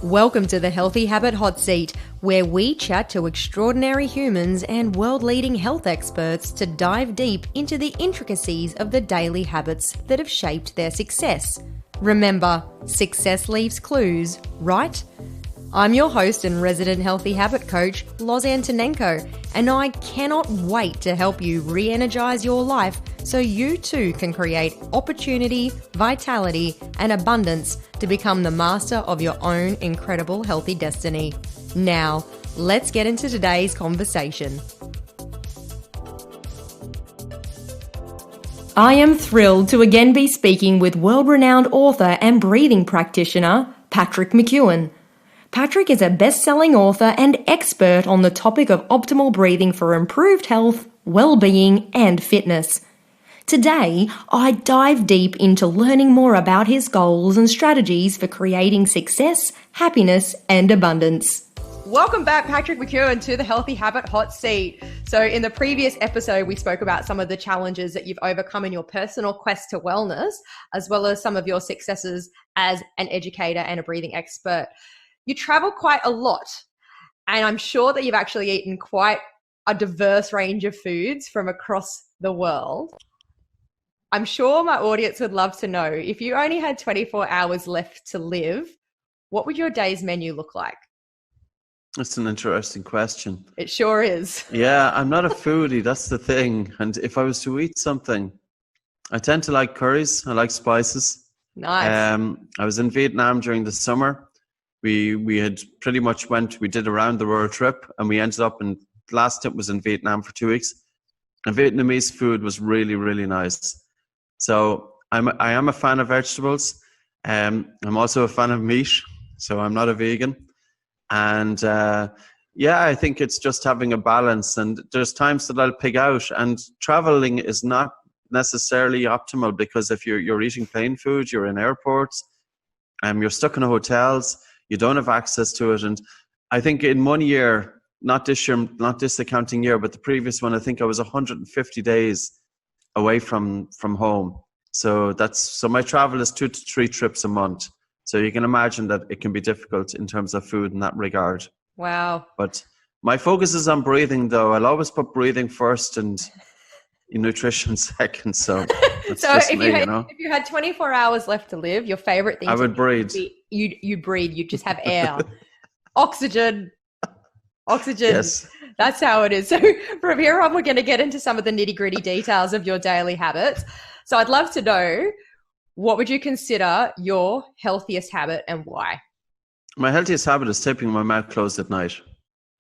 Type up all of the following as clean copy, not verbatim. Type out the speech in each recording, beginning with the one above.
Welcome to the Healthy Habit Hot Seat, where we chat to extraordinary humans and world-leading health experts to dive deep into the intricacies of the daily habits that have shaped their success. Remember, success leaves clues, right? I'm your host and resident healthy habit coach, Loz Antonenko, and I cannot wait to help you re-energize your life so you too can create opportunity, vitality, and abundance to become the master of your own incredible healthy destiny. Now, let's get into today's conversation. I am thrilled to again be speaking with world-renowned author and breathing practitioner, Patrick McKeown. Patrick is a best-selling author and expert on the topic of optimal breathing for improved health, well-being, and fitness. Today, I dive deep into learning more about his goals and strategies for creating success, happiness, and abundance. Welcome back, Patrick McKeown, to the Healthy Habit Hot Seat. So in the previous episode, we spoke about some of the challenges that you've overcome in your personal quest to wellness, as well as some of your successes as an educator and a breathing expert. You travel quite a lot, and I'm sure that you've actually eaten quite a diverse range of foods from across the world. I'm sure my audience would love to know, if you only had 24 hours left to live, what would your day's menu look like? That's an interesting question. It sure is. Yeah, I'm not a foodie, that's the thing. And if I was to eat something, I tend to like curries, I like spices. Nice. I was in Vietnam during the summer. We had pretty much we did a round the world trip, and we ended up in, last trip was in Vietnam for 2 weeks. And Vietnamese food was really, really nice. So I am a fan of vegetables. I'm also a fan of meat, so I'm not a vegan. And I think it's just having a balance. And there's times that I'll pig out, and traveling is not necessarily optimal, because if you're eating plain food, you're in airports, you're stuck in hotels, you don't have access to it. And I think in 1 year, not this accounting year, but the previous one, I think I was 150 days away from home. So my travel is 2 to 3 trips a month. So you can imagine that it can be difficult in terms of food in that regard. Wow. But my focus is on breathing, though. I'll always put breathing first and nutrition second. So that's so just if you had 24 hours left to live, your favorite thing I would breathe. You breathe. You just have air, oxygen. Yes. That's how it is. So from here on, we're going to get into some of the nitty-gritty details of your daily habits. So I'd love to know, what would you consider your healthiest habit and why? My healthiest habit is sleeping with my mouth closed at night.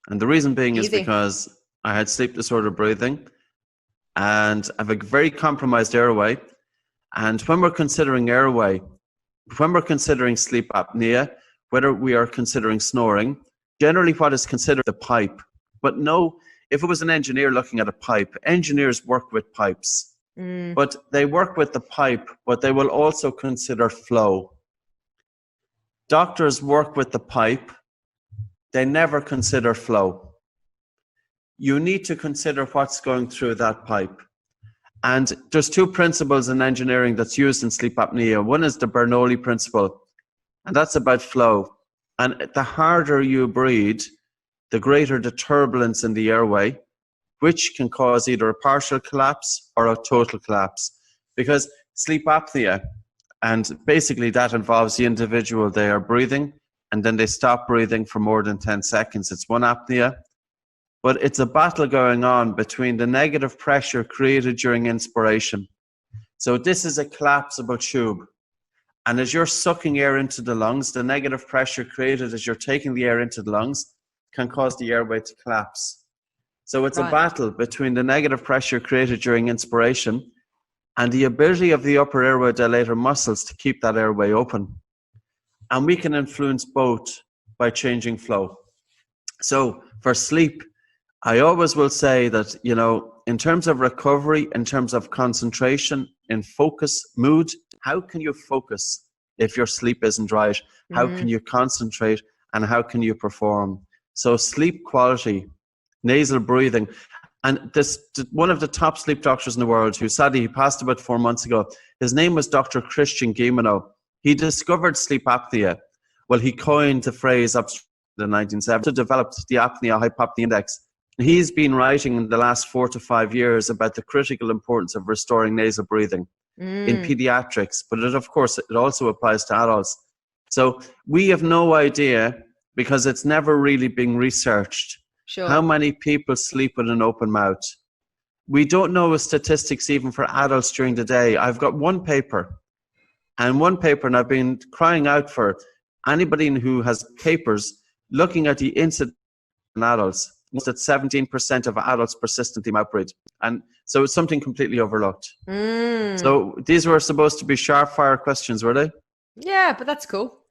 And the reason being is because I had sleep disorder breathing, and I have a very compromised airway. And when we're considering airway, when we're considering sleep apnea, whether we are considering snoring, generally what is considered the pipe. But no, if it was an engineer looking at a pipe, engineers work with pipes. But they work with the pipe, but they will also consider flow. Doctors work with the pipe. They never consider flow. You need to consider what's going through that pipe. And there's 2 principles in engineering that's used in sleep apnea. One is the Bernoulli principle, and that's about flow. And the harder you breathe, the greater the turbulence in the airway, which can cause either a partial collapse or a total collapse. Because sleep apnea, and basically that involves the individual, they are breathing and then they stop breathing for more than 10 seconds. It's one apnea. But it's a battle going on between the negative pressure created during inspiration. So this is a collapsible tube. And as you're sucking air into the lungs, the negative pressure created as you're taking the air into the lungs can cause the airway to collapse. So it's a battle between the negative pressure created during inspiration and the ability of the upper airway dilator muscles to keep that airway open. And we can influence both by changing flow. So for sleep, I always will say that, in terms of recovery, in terms of concentration, in focus, mood, how can you focus if your sleep isn't right? How can you concentrate, and how can you perform? So sleep quality, nasal breathing. And one of the top sleep doctors in the world, who sadly he passed about 4 months ago, his name was Dr. Christian Guilleminault. He discovered sleep apnea Well, he coined the phrase in the 1970s, developed the apnea hypopnea index. He's been writing in the last 4 to 5 years about the critical importance of restoring nasal breathing in pediatrics, but of course, it also applies to adults. So we have no idea, because it's never really been researched, how many people sleep with an open mouth. We don't know statistics even for adults during the day. I've got one paper, and I've been crying out for anybody who has papers looking at the incidence in adults. That 17% of adults persistently mouth breathe. And so it's something completely overlooked. So these were supposed to be sharp fire questions, were they? Yeah, but that's cool.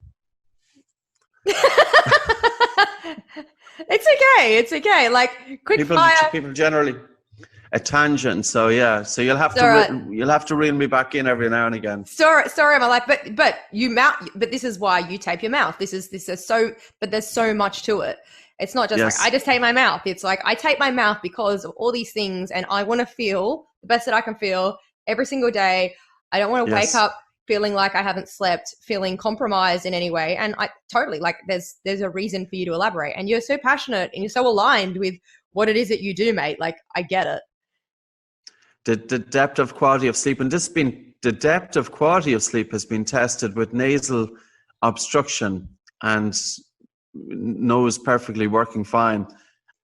It's okay. Like quick fire. People generally a tangent. So yeah. So you'll have to reel me back in every now and again. Sorry, my life. But this is why you tape your mouth. This is so. But there's so much to it. It's not just like I just tape my mouth. It's like I tape my mouth because of all these things, and I want to feel the best that I can feel every single day. I don't want to wake up feeling like I haven't slept, feeling compromised in any way. And I totally like there's a reason for you to elaborate. And you're so passionate and you're so aligned with what it is that you do, mate. Like I get it. The depth of quality of sleep, and the depth of quality of sleep has been tested with nasal obstruction and nose perfectly working fine,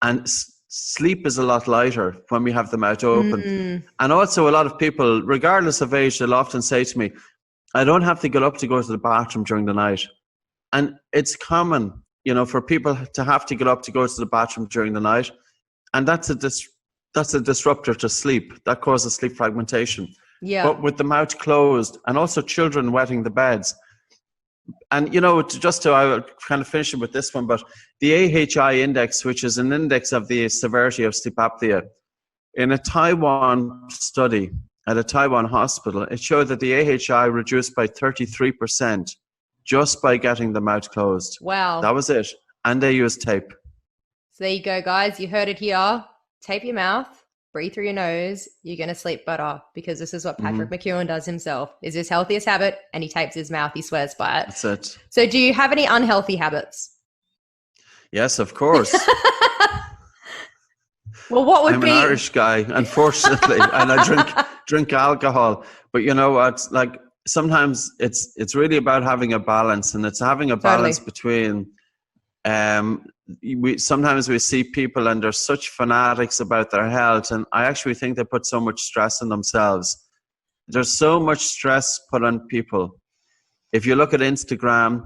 and sleep is a lot lighter when we have the mouth open. And also a lot of people, regardless of age, they'll often say to me, I don't have to get up to go to the bathroom during the night. And it's common, for people to have to get up to go to the bathroom during the night, and that's a disruptor to sleep. That causes sleep fragmentation. But with the mouth closed, and also children wetting the beds. And, I'll kind of finish it with this one, but the AHI index, which is an index of the severity of sleep apnea, in a Taiwan study at a Taiwan hospital, it showed that the AHI reduced by 33% just by getting the mouth closed. Wow. That was it. And they used tape. So there you go, guys. You heard it here. Tape your mouth. Breathe through your nose, you're going to sleep better, because this is what Patrick McKeown does himself. Is his healthiest habit, and he tapes his mouth. He swears by it. That's it. So do you have any unhealthy habits? Yes, of course. Well, what would I'm be... an Irish guy, unfortunately, and I drink alcohol. But you know what? Like sometimes it's really about having a balance, and it's having a balance between... sometimes we see people and they're such fanatics about their health, and I actually think they put so much stress on themselves. There's so much stress put on people. If you look at Instagram,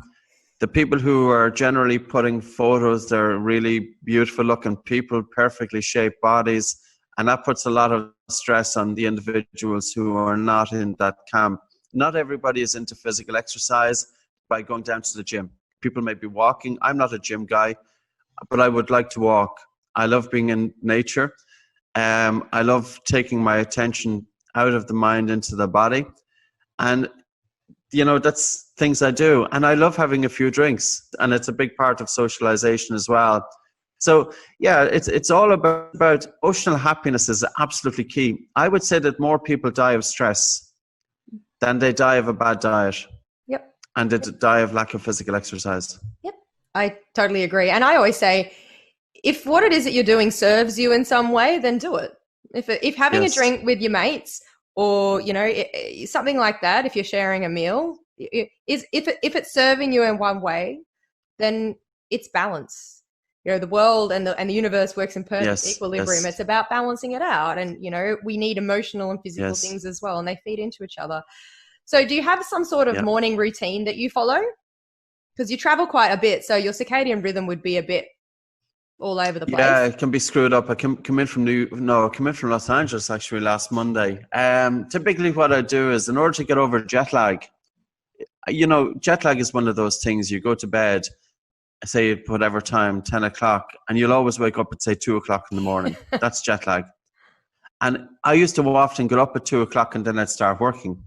the people who are generally putting photos, they're really beautiful looking people, perfectly shaped bodies, and that puts a lot of stress on the individuals who are not in that camp. Not everybody is into physical exercise by going down to the gym. People may be walking. I'm not a gym guy, but I would like to walk. I love being in nature. I love taking my attention out of the mind into the body. And, that's things I do. And I love having a few drinks. And it's a big part of socialization as well. So, yeah, it's all about emotional happiness is absolutely key. I would say that more people die of stress than they die of a bad diet. Yep. And they die of lack of physical exercise. Yep. I totally agree. And I always say, if what it is that you're doing serves you in some way, then do it. If having a drink with your mates, or, something like that, if you're sharing a meal, if it's serving you in one way, then it's balance. The world and the universe works in perfect equilibrium. It's about balancing it out. And, we need emotional and physical things as well, and they feed into each other. So do you have some sort of morning routine that you follow? Because you travel quite a bit, so your circadian rhythm would be a bit all over the place. Yeah, it can be screwed up. I come in from Los Angeles actually last Monday. Typically what I do is, in order to get over jet lag, jet lag is one of those things. You go to bed, say at whatever time, 10 o'clock, and you'll always wake up at say 2 o'clock in the morning. That's jet lag. And I used to often get up at 2 o'clock and then I'd start working.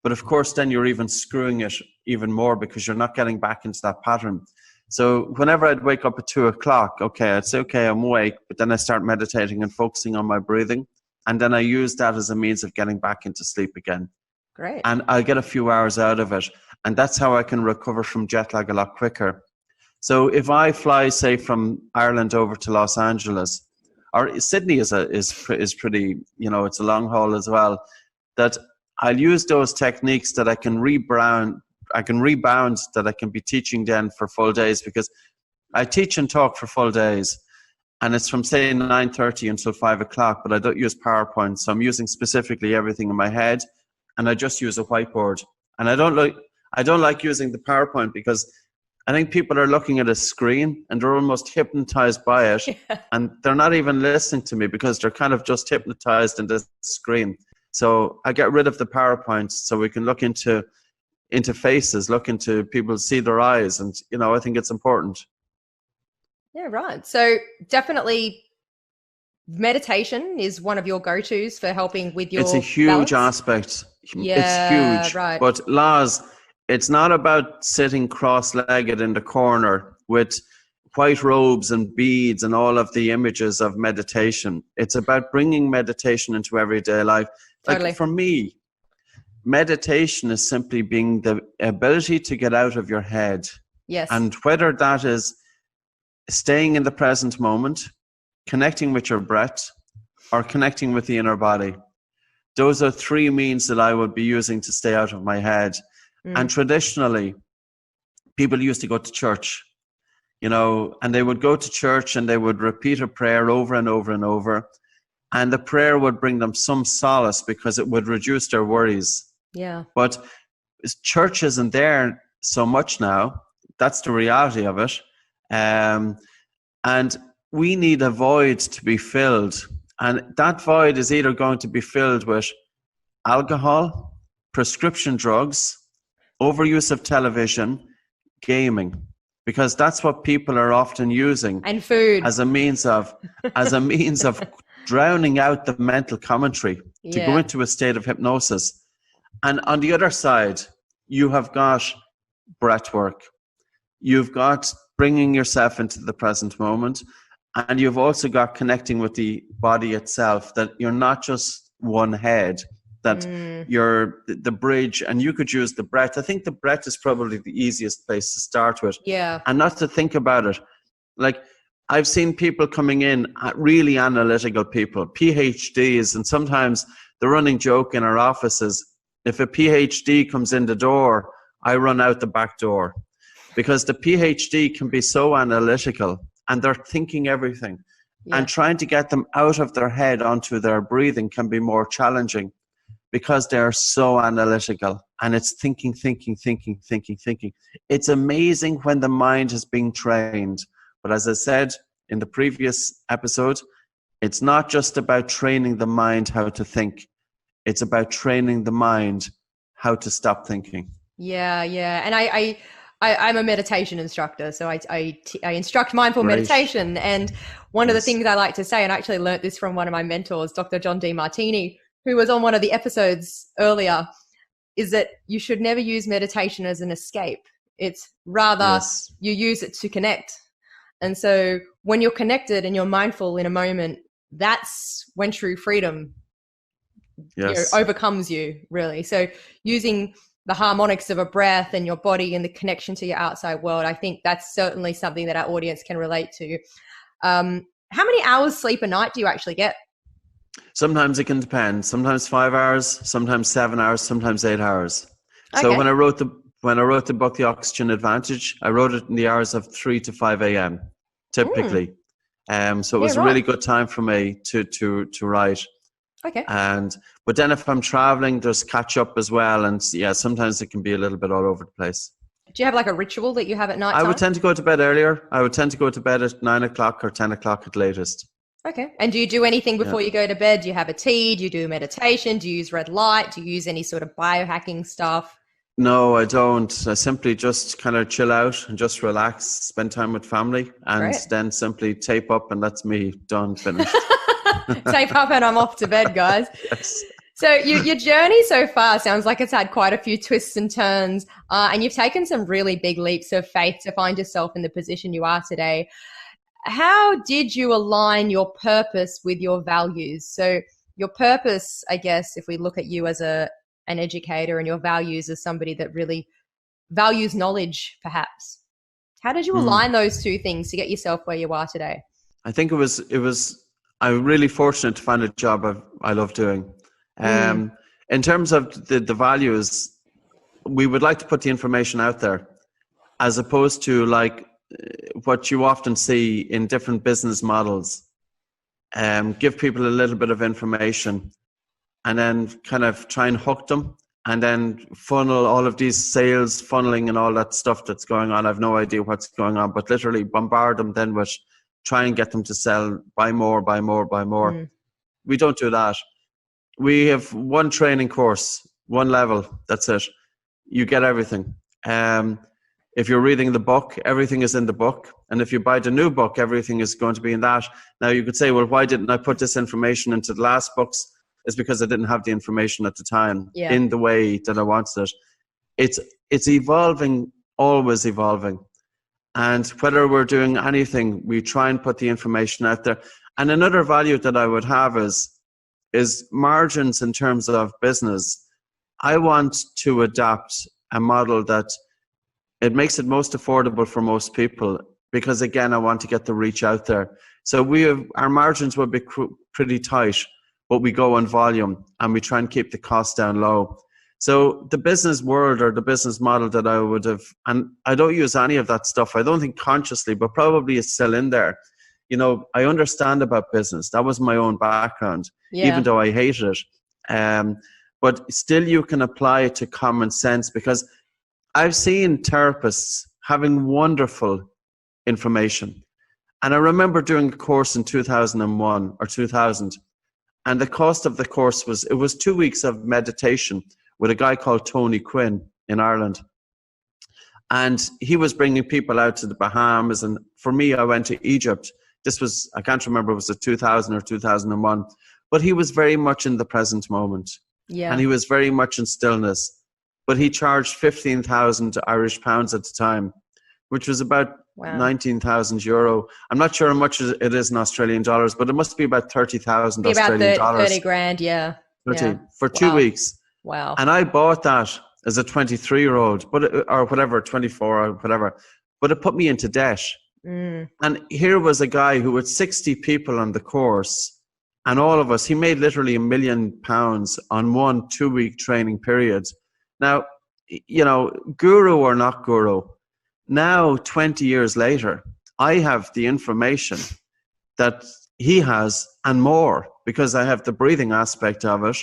But of course, then you're even screwing it even more, because you're not getting back into that pattern. So whenever I'd wake up at 2 o'clock, I'd say, I'm awake, but then I start meditating and focusing on my breathing. And then I use that as a means of getting back into sleep again. Great. And I'll get a few hours out of it. And that's how I can recover from jet lag a lot quicker. So if I fly, say, from Ireland over to Los Angeles, or Sydney is pretty, it's a long haul as well, that I'll use those techniques that I can rebound, that I can be teaching then for full days, because I teach and talk for full days. And it's from, say, 9:30 until 5 o'clock, but I don't use PowerPoint. So I'm using specifically everything in my head, and I just use a whiteboard. And I don't like using the PowerPoint, because I think people are looking at a screen and they're almost hypnotized by it. Yeah. And they're not even listening to me, because they're kind of just hypnotized in the screen. So I get rid of the PowerPoint so we can look into faces, look into people, see their eyes. And, I think it's important. Yeah, right. So definitely meditation is one of your go-tos for helping with your It's a huge aspect. Yeah, it's huge. Right. But Laz, it's not about sitting cross-legged in the corner with white robes and beads and all of the images of meditation. It's about bringing meditation into everyday life. Totally. Like for me, meditation is simply being the ability to get out of your head. Yes. And whether that is staying in the present moment, connecting with your breath, or connecting with the inner body. Those are three means that I would be using to stay out of my head. And traditionally, people used to go to church, and they would go to church and they would repeat a prayer over and over and over. And the prayer would bring them some solace because it would reduce their worries. Yeah. But church isn't there so much now. That's the reality of it. And we need a void to be filled. And that void is either going to be filled with alcohol, prescription drugs, overuse of television, gaming, because that's what people are often using, and food as a means of drowning out the mental commentary to go into a state of hypnosis. And on the other side, you have got breath work. You've got bringing yourself into the present moment. And you've also got connecting with the body itself, that you're not just one head, that you're the bridge, and you could use the breath. I think the breath is probably the easiest place to start with. Yeah. And not to think about it. Like, I've seen people coming in, really analytical people, PhDs, and sometimes the running joke in our offices, if a PhD comes in the door, I run out the back door. Because the PhD can be so analytical and they're thinking everything. Yeah. And trying to get them out of their head onto their breathing can be more challenging because they're so analytical and it's thinking. It's amazing when the mind is being trained. But as I said in the previous episode, it's not just about training the mind how to think. It's about training the mind how to stop thinking. Yeah. And I'm a meditation instructor, so I instruct mindful meditation. And one of the things I like to say, and I actually learnt this from one of my mentors, Dr. John D. Martini, who was on one of the episodes earlier, is that you should never use meditation as an escape. It's rather you use it to connect. And so when you're connected and you're mindful in a moment, that's when true freedom overcomes you, really. So using the harmonics of a breath and your body and the connection to your outside world, I think that's certainly something that our audience can relate to. How many hours sleep a night do you actually get? Sometimes it can depend. Sometimes 5 hours, sometimes 7 hours, sometimes 8 hours. Okay. So when I wrote the book, The Oxygen Advantage, I wrote it in the hours of 3 to 5 a.m. typically. So it was a really good time for me to write. Okay. But then if I'm traveling, there's catch up as well. And sometimes it can be a little bit all over the place. Do you have like a ritual that you have at night? I would tend to go to bed earlier. I would tend to go to bed at 9 o'clock or 10 o'clock at latest. Okay. And do you do anything before you go to bed? Do you have a tea? Do you do meditation? Do you use red light? Do you use any sort of biohacking stuff? No, I don't. I simply just kind of chill out and just relax, spend time with family, and then simply tape up, and that's me, done, finished. Tape up and I'm off to bed, guys. Yes. So your journey so far sounds like it's had quite a few twists and turns, and you've taken some really big leaps of faith to find yourself in the position you are today. How did you align your purpose with your values? So your purpose, I guess, if we look at you as an educator, and your values as somebody that really values knowledge, perhaps. How did you align those two things to get yourself where you are today? I think I'm really fortunate to find a job I love doing. In terms of the values, we would like to put the information out there, as opposed to like what you often see in different business models. Give people a little bit of information and then kind of try and hook them, and then funnel all of these sales funneling and all that stuff that's going on. I've no idea what's going on, but literally bombard them then with try and get them to sell, buy more, buy more, buy more. We don't do that. We have one training course, one level. That's it. You get everything. If you're reading the book, everything is in the book. And if you buy the new book, everything is going to be in that. Now you could say, well, why didn't I put this information into the last books? It's because I didn't have the information at the time in the way that I wanted it. It's evolving, always evolving. And whether we're doing anything, we try and put the information out there. And another value that I would have is margins in terms of business. I want to adapt a model that it makes it most affordable for most people, because again, I want to get the reach out there. So our margins will be pretty tight, but we go on volume and we try and keep the cost down low. So the business world or the business model that I would have, and I don't use any of that stuff, I don't think consciously, but probably it's still in there. You know, I understand about business. That was my own background, even though I hated it. But still you can apply it to common sense, because I've seen therapists having wonderful information. And I remember doing a course in 2001 or 2000, and the cost of the course was 2 weeks of meditation with a guy called Tony Quinn in Ireland. And he was bringing people out to the Bahamas. And for me, I went to Egypt. This was, I can't remember, was it 2000 or 2001? But he was very much in the present moment. Yeah. And he was very much in stillness. But he charged 15,000 Irish pounds at the time, which was about 19,000 euro. I'm not sure how much it is in Australian dollars, but it must be about 30,000 Australian dollars. 30 grand, yeah. 30 for 2 weeks. Wow. And I bought that as a 23-year-old, or whatever, 24 or whatever, but it put me into debt. And here was a guy who had 60 people on the course, and all of us, he made literally £1 million on 1 2-week training period. Now, you know, guru or not guru, now 20 years later, I have the information that he has and more, because I have the breathing aspect of it.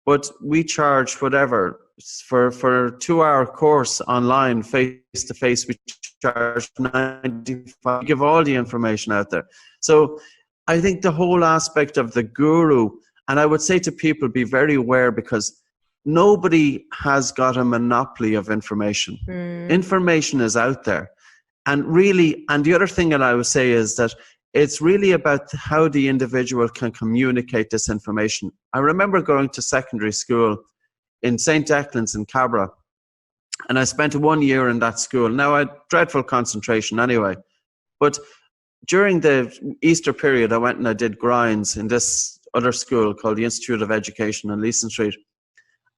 But we charge whatever for a 2-hour course online, face to face. We charge 95. We give all the information out there. So I think the whole aspect of the guru, and I would say to people, be very aware, because nobody has got a monopoly of information. Information is out there. And really, and the other thing that I would say is that it's really about how the individual can communicate this information. I remember going to secondary school in St. Declan's in Cabra, and I spent 1 year in that school. Now, I had dreadful concentration anyway, but during the Easter period, I went and I did grinds in this other school called the Institute of Education on Leeson Street.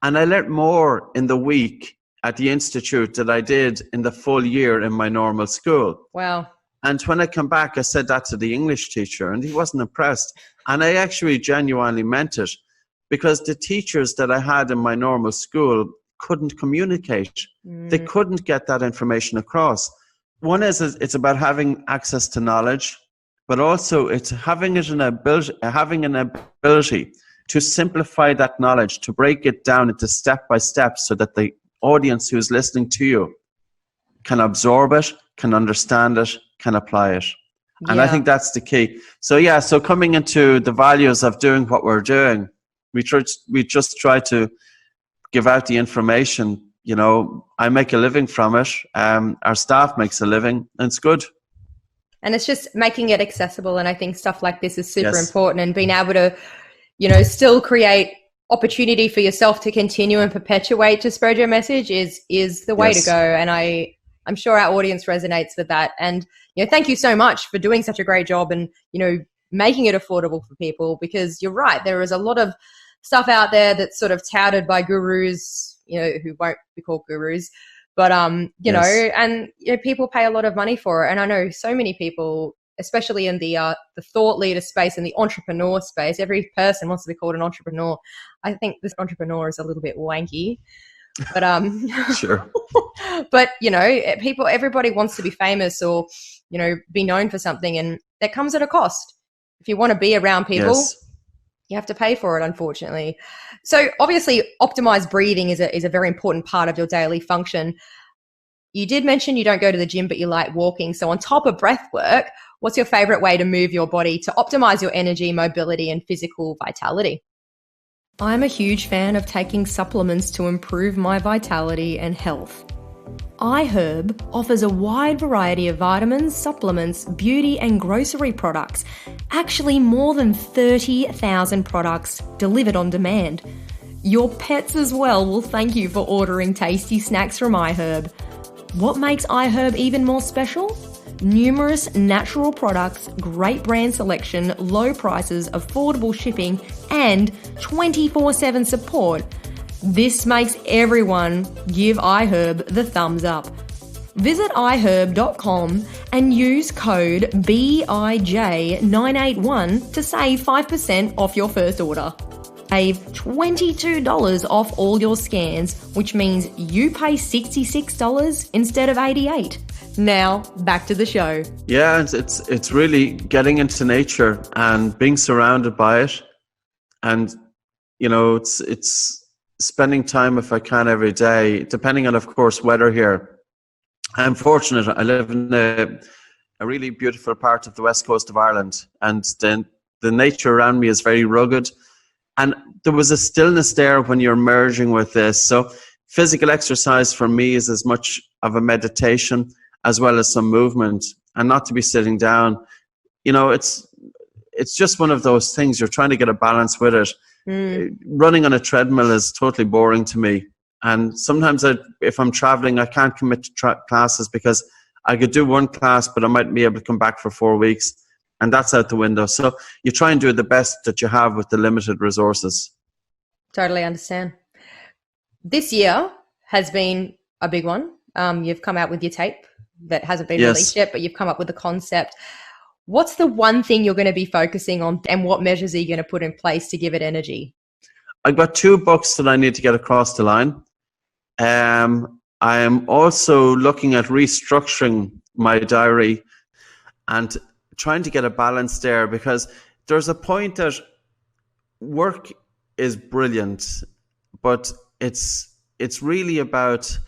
And I learnt more in the week at the Institute than I did in the full year in my normal school. Wow. And when I come back, I said that to the English teacher, and he wasn't impressed. And I actually genuinely meant it, because the teachers that I had in my normal school couldn't communicate. They couldn't get that information across. One is it's about having access to knowledge, but also it's having an ability to simplify that knowledge, to break it down into step by step, so that the audience who is listening to you can absorb it, can understand it, can apply it. And I think that's the key. So coming into the values of doing what we're doing, we just try to give out the information. You know, I make a living from it. Our staff makes a living, and it's good. And it's just making it accessible. And I think stuff like this is super important, and being able to, you know, still create opportunity for yourself to continue and perpetuate to spread your message is the way to go. And I'm sure our audience resonates with that. And, you know, thank you so much for doing such a great job and, you know, making it affordable for people, because you're right. There is a lot of stuff out there that's sort of touted by gurus, you know, who won't be called gurus, But, you know, and people pay a lot of money for it. And I know so many people, especially in the thought leader space and the entrepreneur space, every person wants to be called an entrepreneur. I think this entrepreneur is a little bit wanky, but, sure. But, you know, everybody wants to be famous or, you know, be known for something, and that comes at a cost. If you want to be around people, you have to pay for it, unfortunately. So obviously optimized breathing is a very important part of your daily function. You did mention you don't go to the gym, but you like walking. So on top of breath work, what's your favorite way to move your body to optimize your energy, mobility, and physical vitality? I'm a huge fan of taking supplements to improve my vitality and health. iHerb offers a wide variety of vitamins, supplements, beauty and grocery products. Actually, more than 30,000 products delivered on demand. Your pets as well will thank you for ordering tasty snacks from iHerb. What makes iHerb even more special? Numerous natural products, great brand selection, low prices, affordable shipping, and 24/7 support. This makes everyone give iHerb the thumbs up. Visit iHerb.com and use code BIJ981 to save 5% off your first order. Save $22 off all your scans, which means you pay $66 instead of $88. Now, back to the show. Yeah, it's really getting into nature and being surrounded by it. And, you know, it's spending time, if I can, every day, depending on, of course, weather here. I'm fortunate. I live in a really beautiful part of the west coast of Ireland, and the nature around me is very rugged. And there was a stillness there when you're merging with this. So physical exercise for me is as much of a meditation as well as some movement, and not to be sitting down. You know, it's just one of those things. You're trying to get a balance with it. Running on a treadmill is totally boring to me. And sometimes if I'm traveling, I can't commit to classes because I could do one class, but I might be able to come back for 4 weeks. And that's out the window. So you try and do the best that you have with the limited resources. Totally understand. This year has been a big one. You've come out with your tape that hasn't been released yet, but you've come up with the concept. What's the one thing you're going to be focusing on, and what measures are you going to put in place to give it energy? I've got 2 books that I need to get across the line. I am also looking at restructuring my diary and trying to get a balance there, because there's a point that work is brilliant, but it's really about,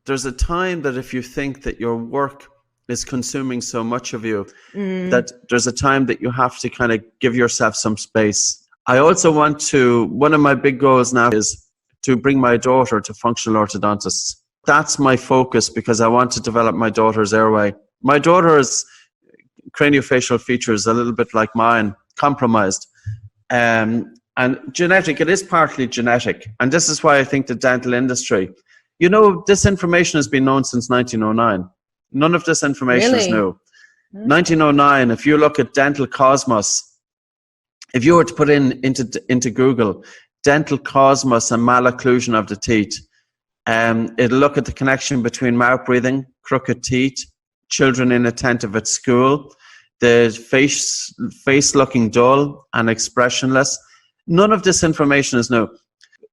there's a time that if you think that your work is consuming so much of you, that there's a time that you have to kind of give yourself some space. I also want to, one of my big goals now is to bring my daughter to functional orthodontists. That's my focus, because I want to develop my daughter's airway. My daughter's craniofacial features a little bit like mine, compromised. And genetic, it is partly genetic. And this is why I think the dental industry, you know, this information has been known since 1909. None of this information is new. 1909, if you look at Dental Cosmos, if you were to put into Google, dental cosmos and malocclusion of the teeth, it'll look at the connection between mouth breathing, crooked teeth, children inattentive at school, the face looking dull and expressionless. None of this information is new.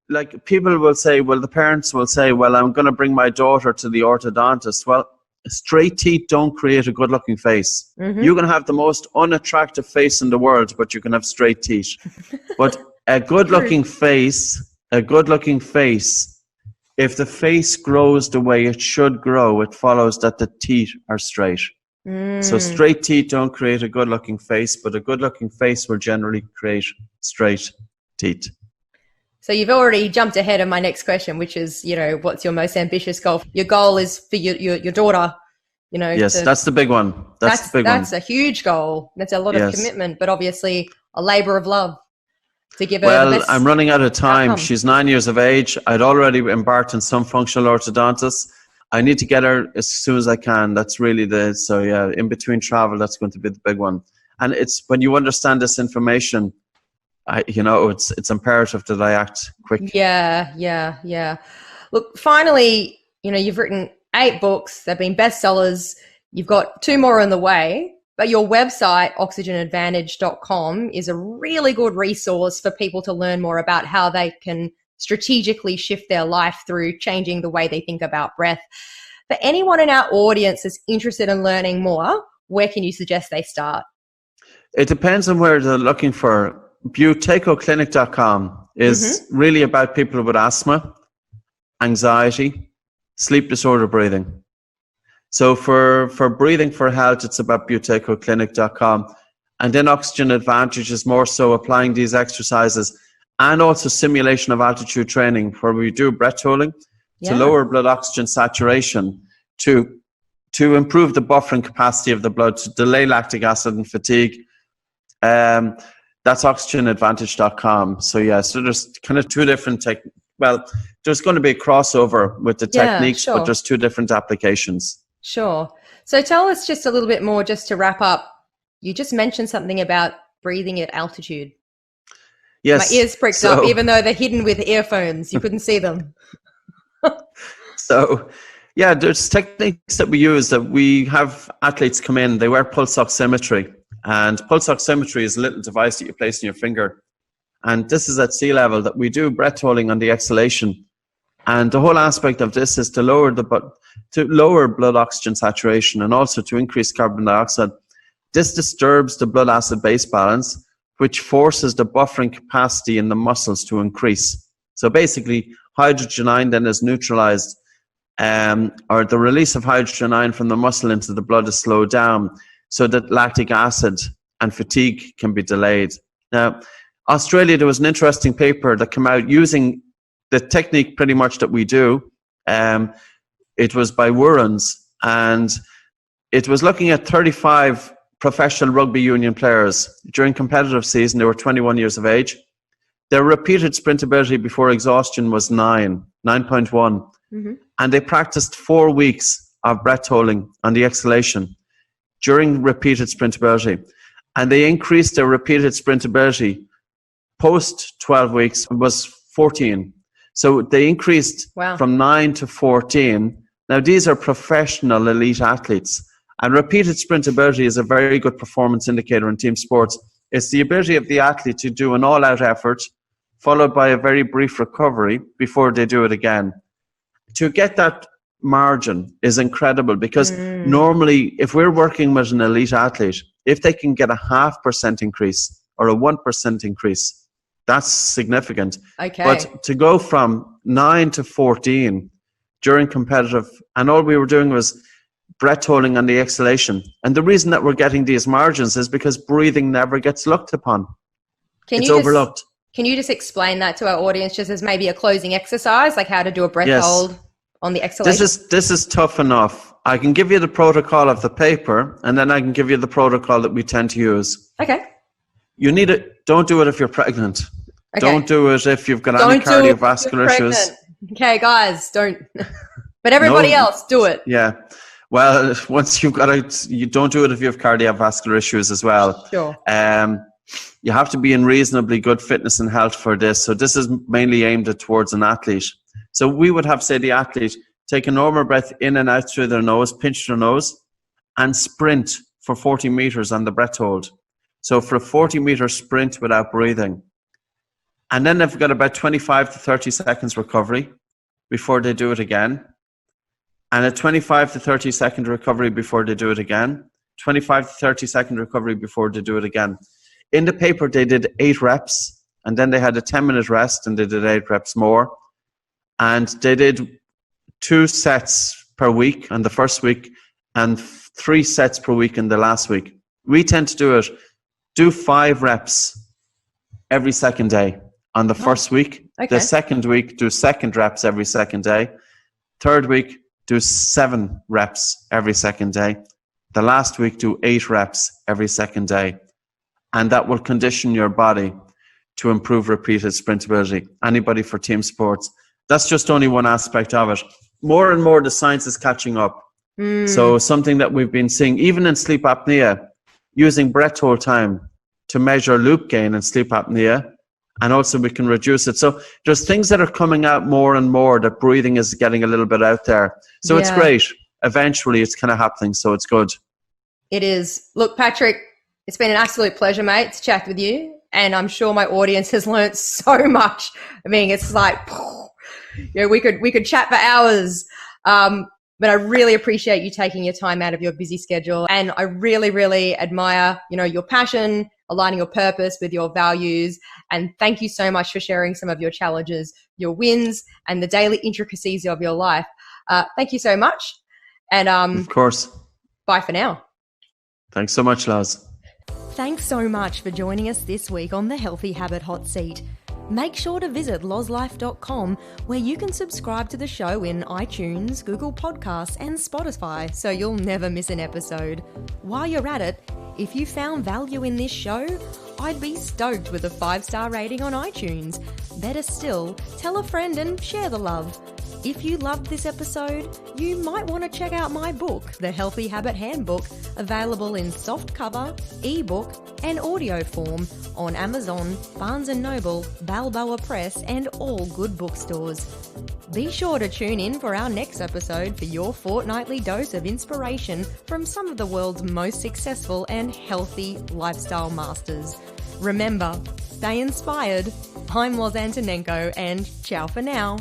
Like, people will say, well, the parents will say, well, I'm going to bring my daughter to the orthodontist. Well, straight teeth don't create a good looking face. You can have the most unattractive face in the world, but you can have straight teeth. But a good looking face, if the face grows the way it should grow, it follows that the teeth are straight. So straight teeth don't create a good looking face, but a good looking face will generally create straight teeth. So you've already jumped ahead of my next question, which is, you know, what's your most ambitious goal? Your goal is for your daughter, you know. Yes, that's the big one. That's a huge goal. That's a lot of commitment, but obviously a labor of love to give her the best. I'm running out of time. Outcome. She's 9 years of age. I'd already embarked on some functional orthodontists. I need to get her as soon as I can. That's really in between travel, that's going to be the big one. And it's when you understand this information, it's imperative that I act quick. Yeah. Look, finally, you know, you've written 8 books. They've been bestsellers. You've got 2 more on the way. But your website, oxygenadvantage.com, is a really good resource for people to learn more about how they can strategically shift their life through changing the way they think about breath. For anyone in our audience that's interested in learning more, where can you suggest they start? It depends on where they're looking for. Buteyko is really about people with asthma, anxiety, sleep disorder breathing. So for breathing for health, it's about buteyko And then Oxygen Advantage is more so applying these exercises and also simulation of altitude training, where we do breath holding to lower blood oxygen saturation, to improve the buffering capacity of the blood, to delay lactic acid and fatigue. That's oxygenadvantage.com. So so there's kind of 2 different there's going to be a crossover with the techniques, but there's 2 different applications. Sure. So tell us just a little bit more, just to wrap up. You just mentioned something about breathing at altitude. Yes. My ears pricked up, even though they're hidden with earphones. You couldn't see them. There's techniques that we use. That we have athletes come in, they wear pulse oximetry. And pulse oximetry is a little device that you place in your finger. And this is at sea level that we do breath holding on the exhalation. And the whole aspect of this is to lower blood oxygen saturation and also to increase carbon dioxide. This disturbs the blood acid base balance, which forces the buffering capacity in the muscles to increase. So basically, hydrogen ion then is neutralized, or the release of hydrogen ion from the muscle into the blood is slowed down, so that lactic acid and fatigue can be delayed. Now, Australia, there was an interesting paper that came out using the technique pretty much that we do. It was by Wurrens, and it was looking at 35 professional rugby union players. During competitive season, they were 21 years of age. Their repeated sprintability before exhaustion was 9.1. And they practiced 4 weeks of breath holding on the exhalation during repeated sprintability. And they increased their repeated sprintability post 12 weeks was 14. So they increased from 9 to 14. Now, these are professional elite athletes. And repeated sprintability is a very good performance indicator in team sports. It's the ability of the athlete to do an all-out effort, followed by a very brief recovery before they do it again. To get that margin is incredible, because normally if we're working with an elite athlete, if they can get a 0.5% increase or a 1% increase, that's significant. Okay. But to go from 9 to 14 during competitive, and all we were doing was breath holding on the exhalation. And the reason that we're getting these margins is because breathing never gets looked upon. It's overlooked. Can you just explain that to our audience, just as maybe a closing exercise, like how to do a breath hold on the exhalation? This is tough enough. I can give you the protocol of the paper, and then I can give you the protocol that we tend to use. Okay. You need it. Don't do it if you're pregnant. Okay. Don't do it if you've got any cardiovascular issues. Okay, guys, don't. But everybody else, do it. Yeah. Well, once you've got it, you don't do it if you have cardiovascular issues as well. Sure. You have to be in reasonably good fitness and health for this. So this is mainly aimed towards an athlete. So we would have, say, the athlete take a normal breath in and out through their nose, pinch their nose, and sprint for 40 meters on the breath hold. So for a 40-meter sprint without breathing. And then they've got about 25 to 30 seconds recovery before they do it again. And a 25 to 30 second recovery before they do it again. 25 to 30 second recovery before they do it again. In the paper, they did 8 reps, and then they had a 10-minute rest, and they did 8 reps more. And they did 2 sets per week on the first week and 3 sets per week in the last week. We tend to do 5 reps every second day on the first week. Okay. The second week, do second reps every second day. Third week, do 7 reps every second day. The last week, do 8 reps every second day. And that will condition your body to improve repeated sprintability. Anybody for team sports. That's just only one aspect of it. More and more, the science is catching up. So something that we've been seeing, even in sleep apnea, using breath hold time to measure loop gain in sleep apnea And also we can reduce it. So there's things that are coming out more and more, that breathing is getting a little bit out there. So it's great. Eventually it's kind of happening. So it's good. It is. Look, Patrick, it's been an absolute pleasure, mate, to chat with you. And I'm sure my audience has learnt so much. I mean, it's like, we could chat for hours. But I really appreciate you taking your time out of your busy schedule. And I really, really admire, your passion, aligning your purpose with your values. And thank you so much for sharing some of your challenges, your wins, and the daily intricacies of your life. Thank you so much. And of course. Bye for now. Thanks so much, Laz. Thanks so much for joining us this week on the Healthy Habit Hot Seat. Make sure to visit lozlife.com, where you can subscribe to the show in iTunes, Google Podcasts, and Spotify, so you'll never miss an episode. While you're at it, if you found value in this show, I'd be stoked with a 5-star rating on iTunes. Better still, tell a friend and share the love. If you loved this episode, you might want to check out my book, The Healthy Habit Handbook, available in softcover, ebook, and audio form on Amazon, Barnes & Noble, Balboa Press, and all good bookstores. Be sure to tune in for our next episode for your fortnightly dose of inspiration from some of the world's most successful and healthy lifestyle masters. Remember, stay inspired. I'm Loz Antonenko, and ciao for now.